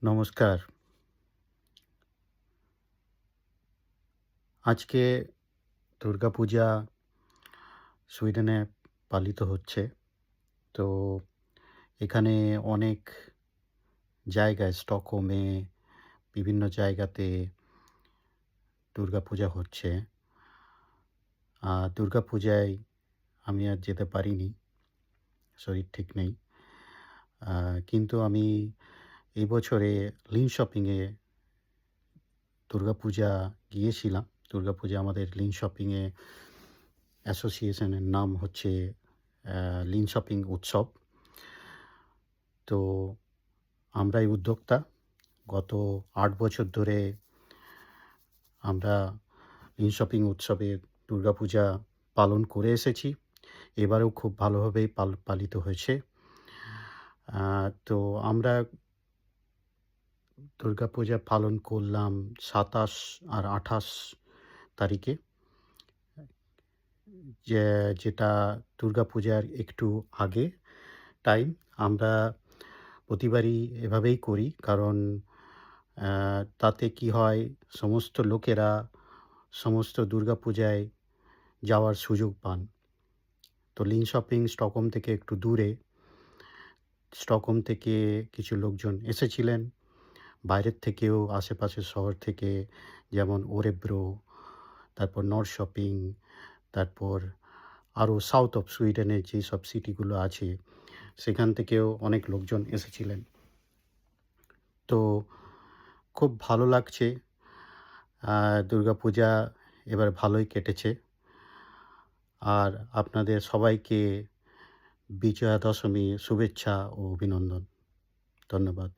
নমস্কার। আজকে দুর্গাপূজা সুইডেনে পালিত হচ্ছে। তো এখানে অনেক জায়গায় স্টকহোমে বিভিন্ন জায়গাতে দুর্গাপূজা হচ্ছে। দুর্গাপূজায় আমি আর যেতে পারিনি। শরীর ঠিক নেই। কিন্তু আমি এই বছরে লিনশপিংয়ে দুর্গাপূজা গিয়েছিলাম। দুর্গাপূজা আমাদের লিনশপিংয়ে অ্যাসোসিয়েশনের নাম হচ্ছে লিনশপিং উৎসব। তো আমরাই উদ্যোক্তা। গত ৮ বছর ধরে আমরা লিনশপিং উৎসবে দুর্গাপূজা পালন করে এসেছি। এবারেও খুব ভালোভাবেই পালিত হয়েছে। তো আমরা দুর্গাপূজা পালন করলাম ২৭ আর ২৮ তারিখে। যেটা দুর্গাপূজার একটু আগে টাইম। আমরা প্রতিবারই এভাবেই করি। কারণ তাতে কি হয়, সমস্ত লোকেরা সমস্ত দুর্গাপূজায় যাওয়ার সুযোগ পান। তো লিনশপিং স্টকহোম থেকে একটু দূরে। স্টকহোম থেকে কিছু লোকজন এসেছিলেন। বাইরের থেকেও আশেপাশের শহর থেকে, যেমন ওরেব্রো, তারপর নরশপিং, তারপর আরও সাউথ অফ সুইডেনের যেসব সিটিগুলো আছে সেখান থেকেও অনেক লোকজন এসেছিলেন। তো খুব ভালো লাগছে। দুর্গাপূজা এবার ভালোই কেটেছে। আর আপনাদের সবাইকে বিজয়া দশমীর শুভেচ্ছা ও অভিনন্দন। ধন্যবাদ।